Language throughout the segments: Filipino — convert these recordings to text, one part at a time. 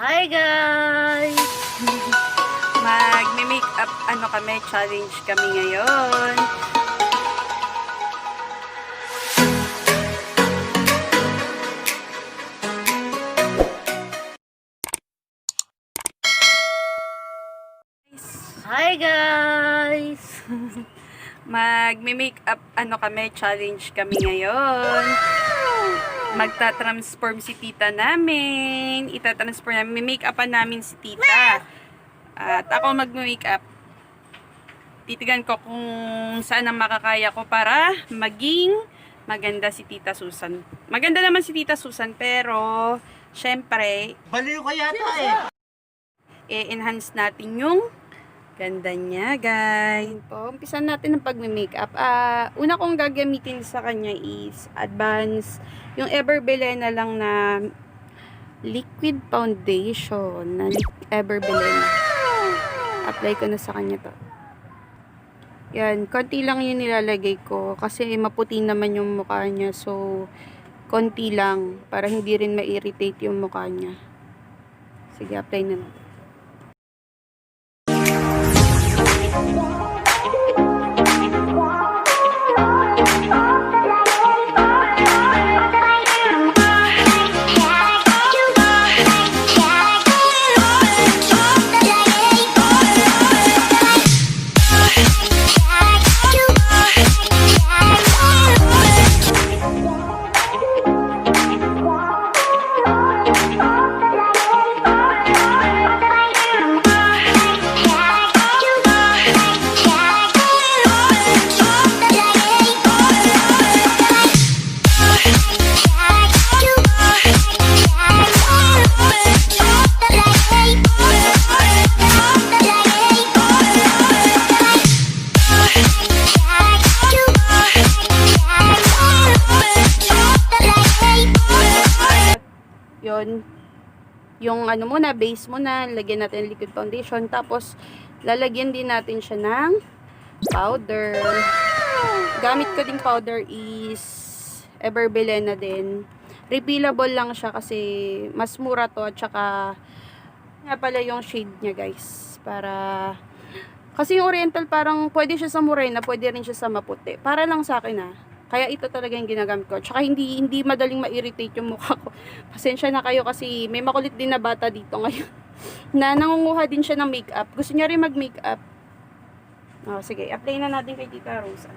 Hi guys! Magme-makeup kami, challenge kami ngayon. Hi guys! Magme-makeup kami, challenge kami ngayon. Magta-transform si tita namin. Ita-transform namin. May-makeupan namin si tita. At ako mag-makeup. Titigan ko kung saan ang makakaya ko para maging maganda si tita Susan. Maganda naman si tita Susan, pero syempre, baliw ka yata i-enhance natin yung ganda niya, guys. Umpisan natin ang pag-makeup. Una kong gagamitin sa kanya is advance yung Everbelena lang na liquid foundation na Everbelena. Apply ko na sa kanya to. Yan, konti lang yung nilalagay ko kasi maputi naman yung mukha niya. So, konti lang para hindi rin ma-irritate yung mukha niya. Sige, apply na natin. Yung muna, base muna, lagyan natin ng liquid foundation, tapos lalagyan din natin siya ng powder. Gamit ko ding powder is Everbelena din. Refillable lang siya kasi mas mura to, at saka nga pala yung shade niya, guys. Para kasi yung oriental parang pwede siya sa morena, pwede rin siya sa maputi. Para lang sa akin Kaya ito talaga yung ginagamit ko. Tsaka hindi madaling ma-irritate yung mukha ko. Pasensya na kayo kasi may makulit din na bata dito ngayon. Na nangunguha din siya ng makeup. Gusto niya rin mag-makeup. Sige, apply na natin kay Tita Rosa.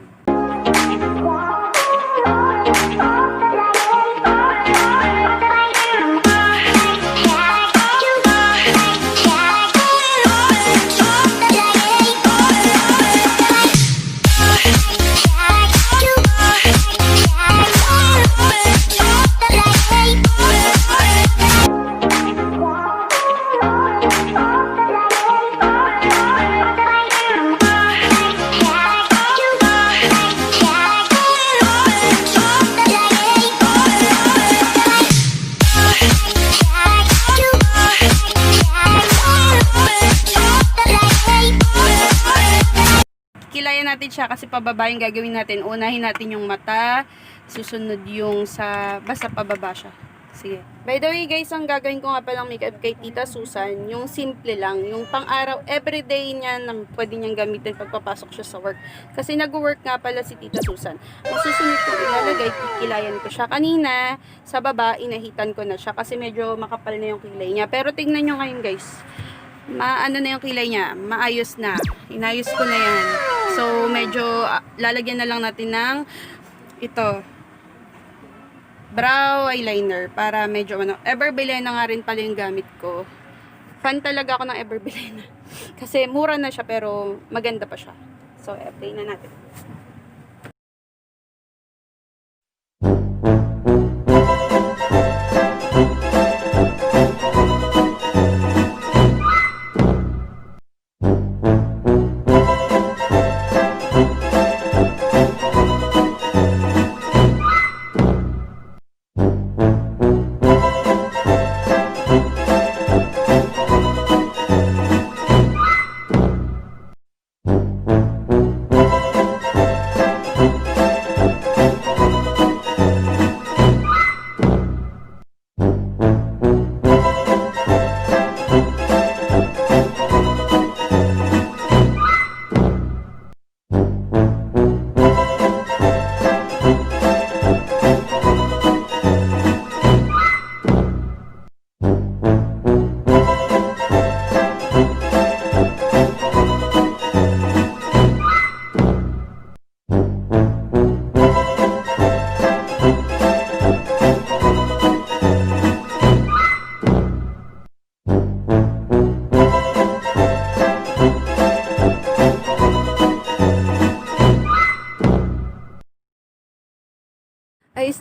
Kilayan natin siya kasi pababa yung gagawin natin. Unahin natin yung mata, susunod yung basta pababa siya. Sige. By the way guys, ang gagawin ko nga palang makeup kay Tita Susan, yung simple lang, yung pang-araw, everyday niya na pwede niyang gamitin pagpapasok siya sa work. Kasi nag-work nga pala si Tita Susan. Ang susunod kong ilalagay, kikilayan ko siya. Kanina, sa baba, inahitan ko na siya kasi medyo makapal na yung kilay niya. Pero tingnan nyo ngayon guys, ano na yung kilay niya, maayos na. Inayos ko na yan. So, medyo lalagyan na lang natin ng ito, brow eyeliner para medyo Everbelena nga rin pala yung gamit ko. Fan talaga ako ng Everbelena. Kasi mura na siya pero maganda pa siya. So, apply na natin.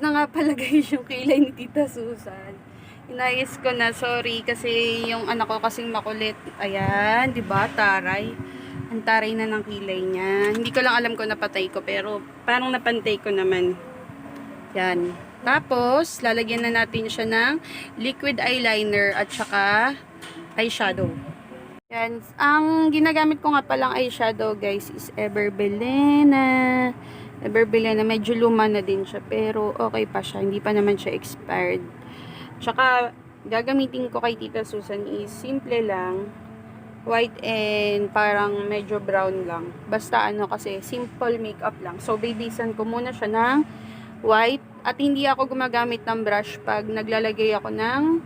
na nga pala guys yung kilay ni Tita Susan. Inayos ko na, sorry, kasi yung anak ko kasing makulit. Ayan, di ba, taray. Ang taray na ng kilay niya. Hindi ko lang alam kung napatay ko, pero parang napantay ko naman. Yan. Tapos, lalagyan na natin siya ng liquid eyeliner at saka eyeshadow. Yan. Ang ginagamit ko nga palang eyeshadow, guys, is Everbelena. Medyo luma na din siya, pero okay pa siya. Hindi pa naman siya expired. Tsaka, gagamitin ko kay Tita Susan is simple lang. White and parang medyo brown lang. Basta ano kasi, simple makeup lang. So, babysan ko muna siya ng white. At hindi ako gumagamit ng brush pag naglalagay ako ng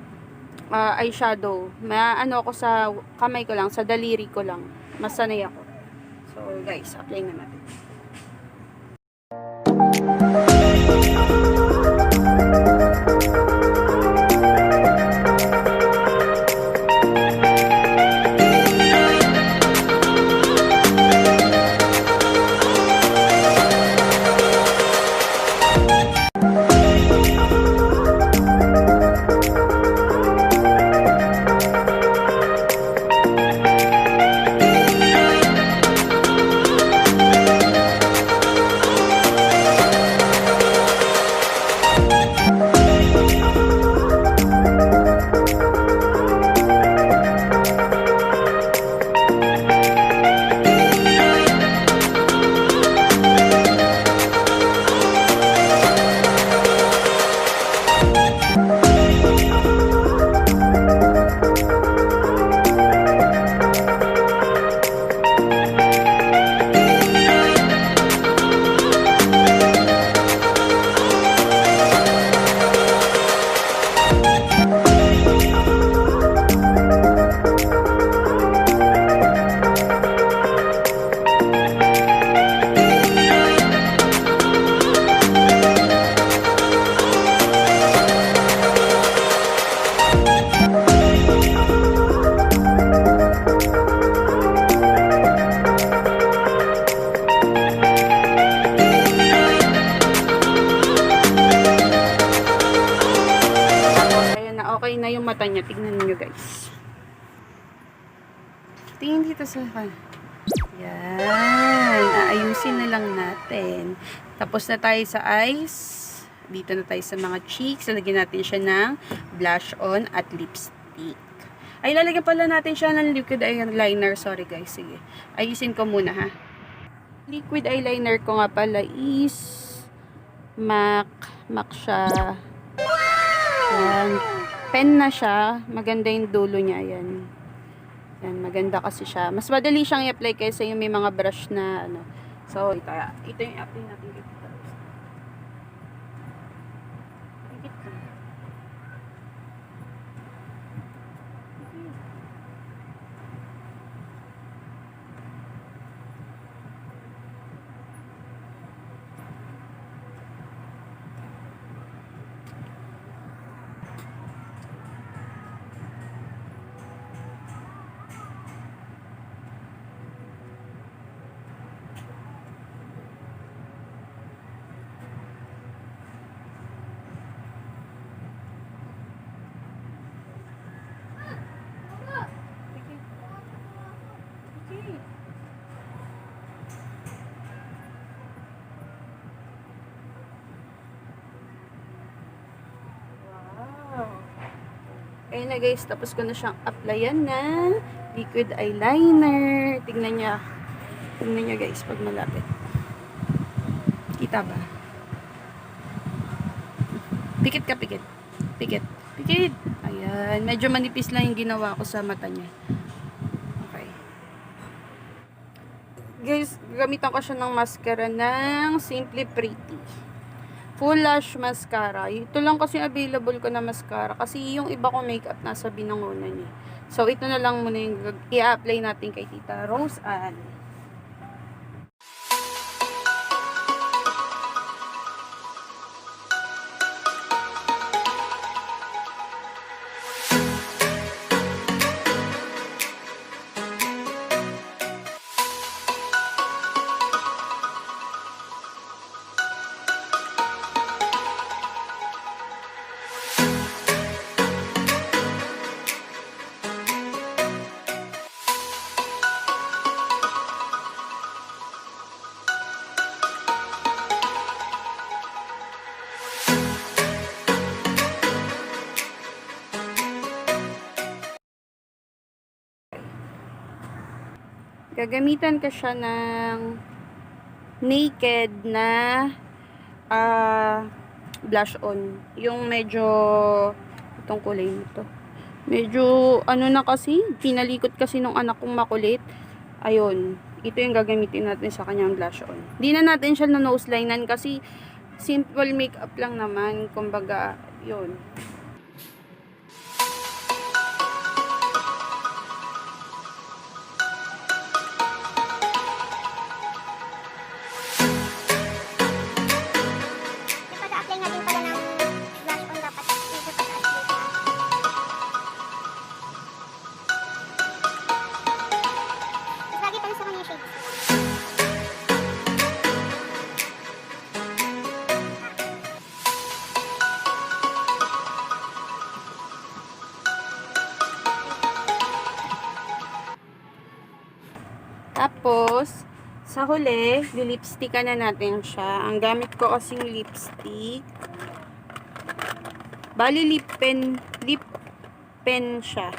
eyeshadow. Ano ako sa kamay ko lang, sa daliri ko lang. Masanay ako. So, guys, apply na natin. Okay na yung mata niya. Tignan niyo guys. Tingin dito sa yan. Aayusin na lang natin. Tapos na tayo sa eyes. Dito na tayo sa mga cheeks. Lalagyan natin siya ng blush on at lipstick. Ay, lalagyan pala natin siya ng liquid eyeliner. Sorry guys. Sige. Ayusin ko muna ha. Liquid eyeliner ko nga pala is MAC siya. Yan. Pen na siya. Maganda yung dulo niya. Yan. Yan. Maganda kasi siya. Mas madali siyang i-apply kaysa yung may mga brush na ano. So, ito yung i-apply natin dito. Ayun na guys, tapos ko na siyang applyan na liquid eyeliner. Tingnan niya guys, pag malapit. Kita ba? Pikit ka, pikit. Pikit. Ayan, medyo manipis lang yung ginawa ko sa mata niya. Okay. Guys, gamitan ko siya ng mascara ng Simply Pretty. Full lash mascara. Ito lang kasi available ko na mascara. Kasi yung iba kong makeup nasa binangonan eh. So, ito na lang muna yung i-apply natin kay Tita RoseGine. Gagamitan ko siya ng naked na blush on. Yung medyo itong kulay nito. Medyo ano na kasi, pinalikot kasi nung anak kong makulit. Ayun, ito yung gagamitin natin sa kanyang blush on. Hindi na natin siya na nose linean kasi simple makeup lang naman, kumbaga, yun. Tapos, sa huli, lipstickan na natin siya. Ang gamit ko kasing lipstick. Bali, lip pen siya.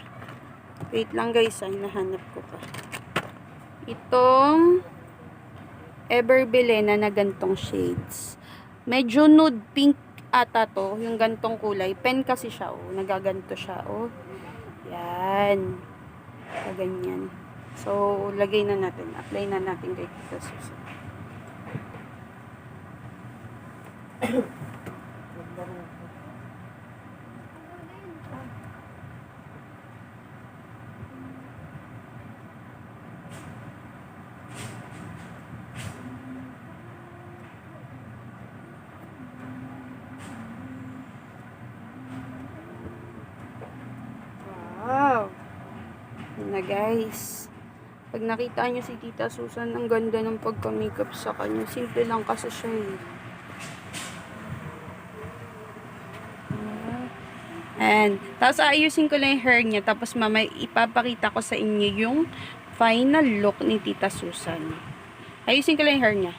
Wait lang guys, nahanap ko pa. Itong Everbelena na gantong shades. Medyo nude pink ata to, yung gantong kulay. Pen kasi siya, oh. Nagaganto siya, oh. Yan. So, ganyan. So, lagay na natin. Apply na natin kay Tita Susan. Wow! Yan na guys. Pag nakita nyo si Tita Susan, ang ganda ng pagka-makeup sa kanya. Simple lang kasi siya eh. And, tapos aayusin ko lang yung hair niya. Tapos mamay ipapakita ko sa inyo yung final look ni Tita Susan. Ayusin ko lang yung hair niya.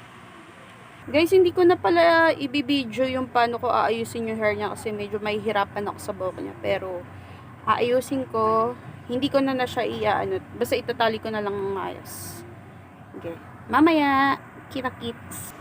Guys, hindi ko na pala ibibideo yung paano ko aayusin yung hair niya kasi medyo mahihirapan ako sa buhok niya. Pero, aayusin ko. Hindi ko na siya iaano. Basta itatali ko na lang ng maayos. Okay. Mamaya, kita-kits.